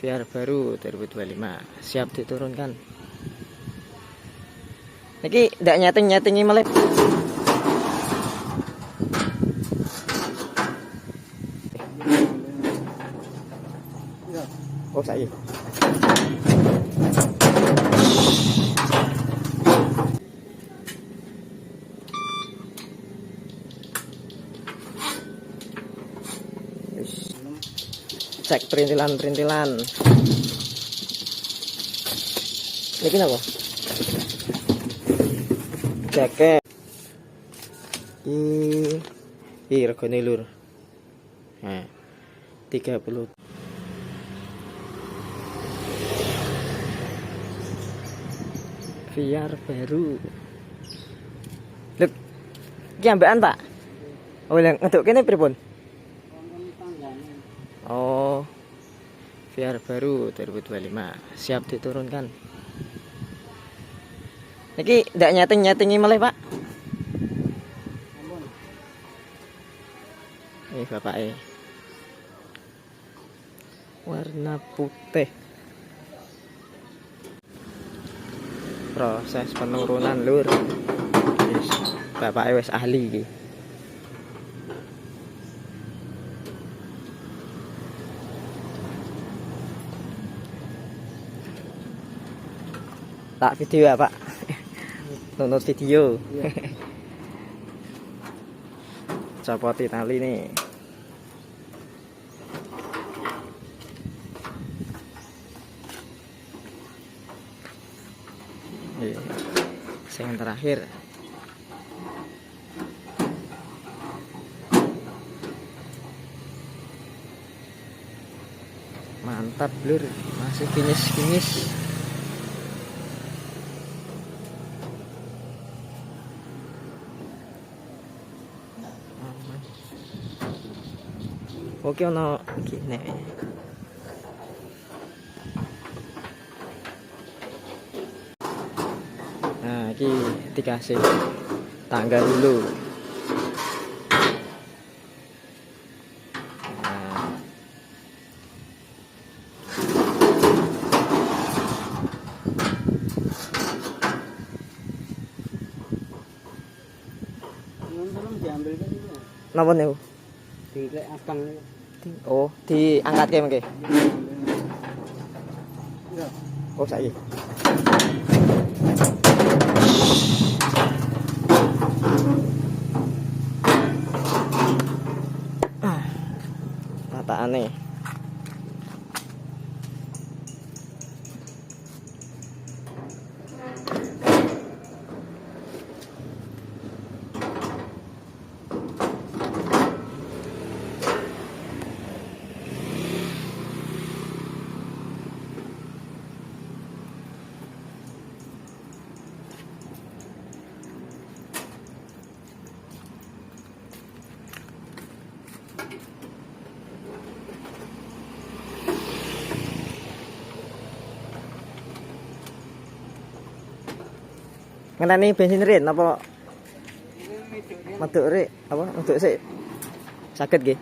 VR baru 2025 siap diturunkan. Niki ndak nyeting-nyetingi malah. Oh saya. Cek perintilan. Niki napa? Jaket. Regane lur. Nah, 30. VR baru. Lek iki ambekan, Pak. Oh, yang ngeduk kene pripun? Oh. VR baru 2025 siap diturunkan. Niki ndak nyeting-nyetingi malah, Pak. Ini bapaknya. Warna putih. Proses penurunan lur. Bapaknya wis ahli iki. Tak video ya, Pak. Nonton video. Copoti tali nih. Yang terakhir. Mantap lur, masih kinis-kinis. Oke, ono gini. Nah, ini dikasih tangga dulu. Nah. Napa niku? Dilek abang. Oh, diangkat ke mengke. Oh, saiki. Rataane. Ngenani bensin rin apa? Meduk rik apa? Meduk sik. Saged nggih.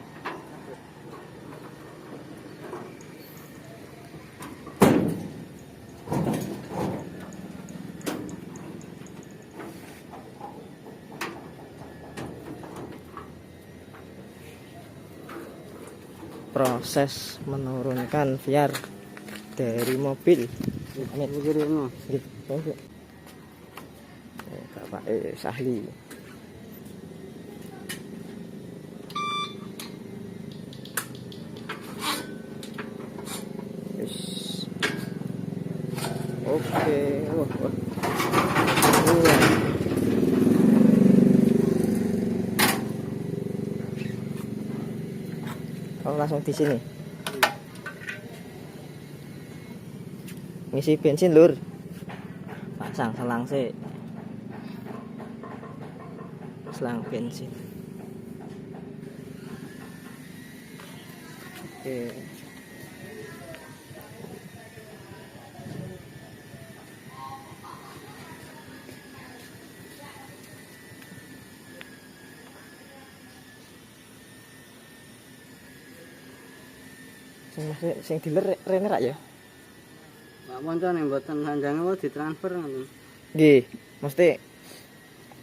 Proses menurunkan VR dari mobil. Amin. Nggih. Bapak ahli. Oke. Oh, langsung di sini. Ngisi bensin lur. Pasang selang sih. Selang bensin. Oke. Sing dealer rene rak ya. Pak moncone mboten sanjange wae ditransfer ngoten. Nggih, mesti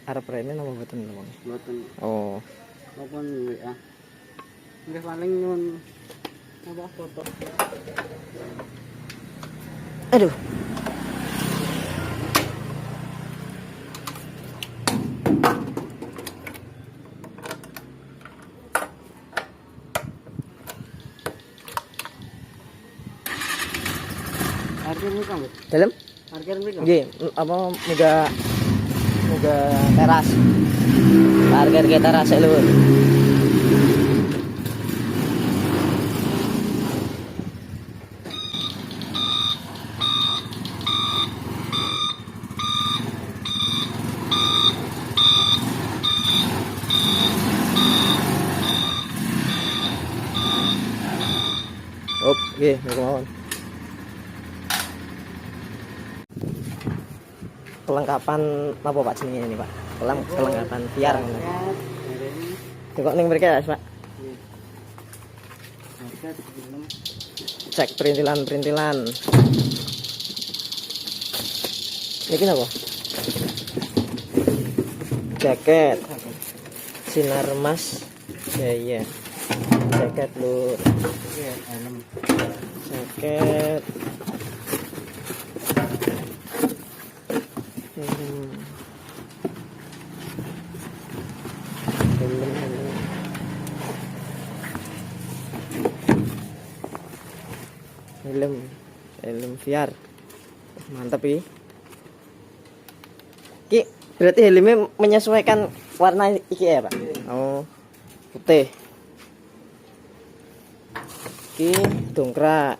arep rene napa mboten lho, Bang? Mboten Oh. maupun WA. Nggih paling nyuwun apa foto. Aduh. Parkir niku, Mas. Dalam? Parkir niku. Nggih, apa muga teras. Parkir ke teras lho. Oke, niku mawon. Kelengkapan apa Pak jenenge ini, Pak? Kelengkapan biar ngono. Kok ning mriki ya, Pak? Cek perintilan-perintilan. Iki napa? Jaket. Sinar Mas Jaya. Jaket lur. Jaket. Helm VR. Mantap ini. Ki berarti helmnya menyesuaikan warna iki ya, Pak? Oh. Putih. Ki dongkrak.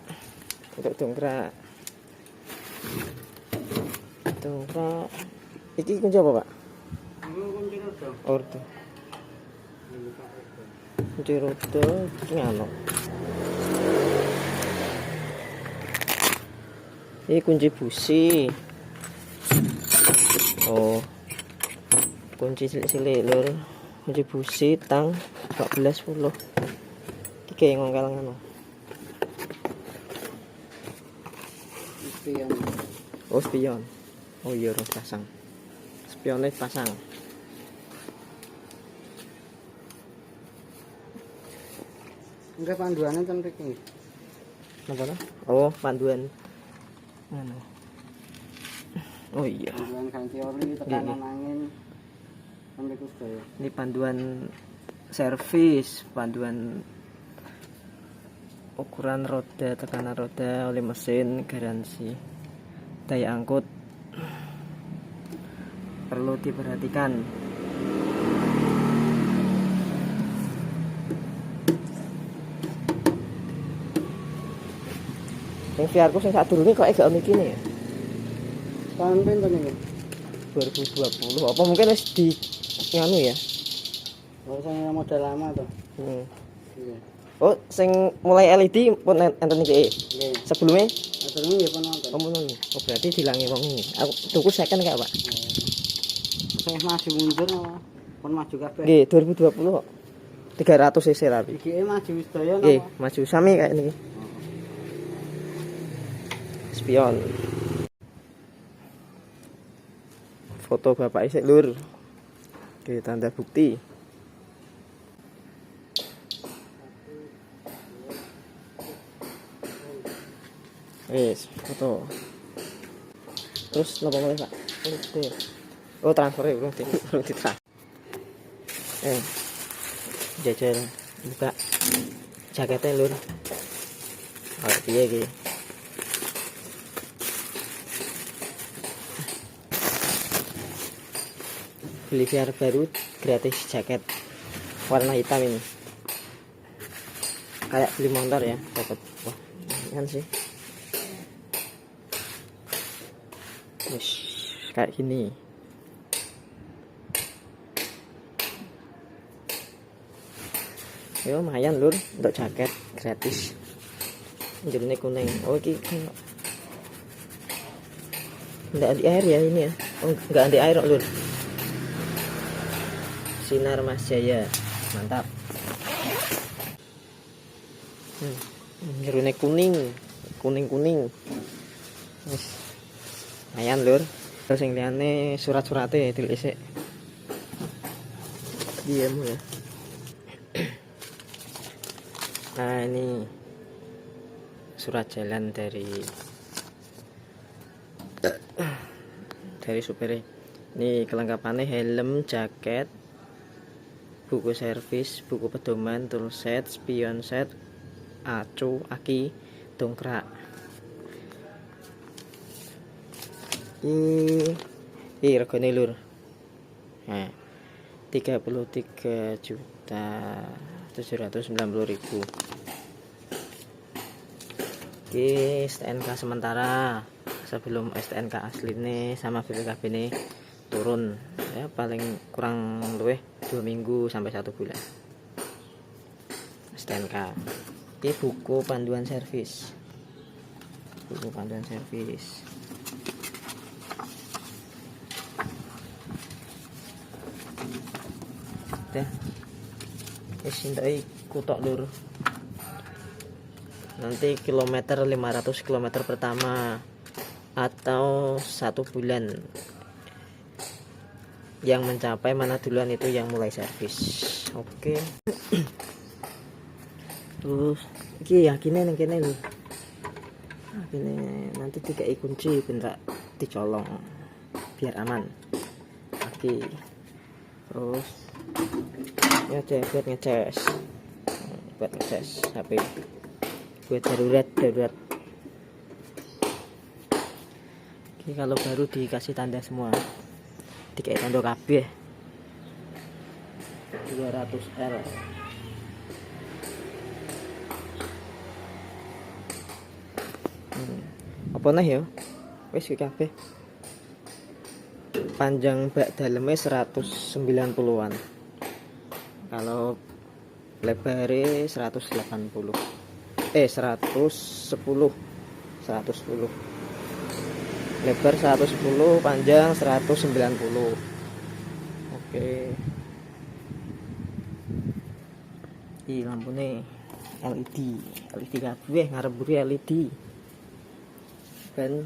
Untuk dongkrak. Dongkrak. Iki kunci apa, Pak? Kunci roda. Ordo. Kunci roda iki anu. Ini kunci busi. Oh. Kunci cilik-cilik lur. Kunci busi tang 14 10. Iki ngongkel ngono. Spion. Oh, spion. Oh iya harus pasang. Spionnya pasang. Enggak panduannya ten mriki. Napa to? Oh, panduan. Ngono. Oh iya. Panduan ganti oli, tekanan angin. Sampai sedaya. Ini panduan servis, panduan ukuran roda, tekanan roda, oli mesin, garansi, daya angkut. Perlu diperhatikan. Yang VR ku sing sadurunge kok gak ono iki ya. Tahun pinten niku? 2020. Apa mungkin wis di nganu ya? Oh, saya model lama tuh. Iya. Oh, sing mulai LED pun enten iki. Nggih. Sebelumnya Aturnya ya pun nonton. kamu nonton. Oh, berarti dilangi wong ini. Aku tuku second kayak, Pak. Saya maju mundur pun maju kabeh. Nggih, 2020 kok. 300 cc tapi. Iki maju sedaya Nggih, napa? maju sami kayak ini. Spion. Foto bapak isik lur. Oke, tanda bukti. Wes, foto. Terus napa boleh, Pak? Oh, transfer ya, belum ditransfer. Jajal buka jaketnya lur. Oh, piye iki? Beli VR baru gratis jaket warna hitam ini. Kayak beli motor ya, dapat. Wah, kan sih. Wih, kayak gini. Ya lumayan lur untuk jaket gratis. Jadinya kuning. Oh ini enggak anti air ya ini ya. Oh enggak anti air lur. Sinar Mas Jaya. Mantap. Jerune kuning. Wis ayan lur. Terus yang liyane surat-surate dilihat sik. Diam ya. Nah, ini surat jalan dari supir. Ini kelengkapannya helm, jaket, buku servis, buku pedoman, tool set, spion set, acu, aki, dongkrak. Ini regane lur. Nah, 33.790.000. Ini STNK sementara, sebelum STNK asli ini sama BPKB ini turun ya, paling kurang luwih 2 minggu sampai 1 bulan. STNK. Ini buku panduan servis. Dah. Wis entek kutok lur. Nanti kilometer 500 km pertama atau 1 bulan yang mencapai mana duluan itu yang mulai servis. Oke. Terus iki yakine ning kene lho. Ini nanti dikai kunci bentak dicolong biar aman. Oke. Terus ya buat ngecas HP, buat darurat. Oke, kalau baru dikasih tanda semua, dikai tanda kabeh 200L. Apa nah ya? Wis kabeh. Panjang bak dalamnya 190-an. Kalau lebarnya 110. Lebar 110, panjang 190. Oke. Ini lampunya LED kabeh ngarep buri LED. Ban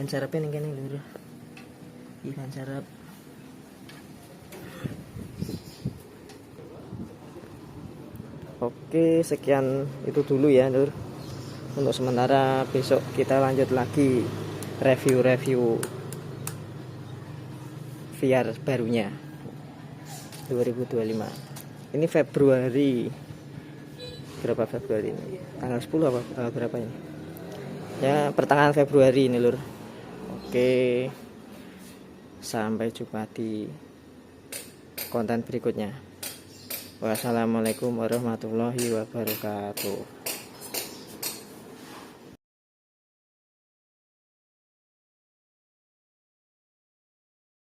sarapnya ning kene lho. Iki ban sarap. Oke, sekian itu dulu ya lur. Untuk sementara besok kita lanjut lagi review VR barunya 2025. Ini Februari. Berapa Februari ini? Tanggal 10 apa tanggal berapa ini? Ya, pertengahan Februari ini lur. Oke. Sampai jumpa di konten berikutnya. Wassalamualaikum warahmatullahi wabarakatuh.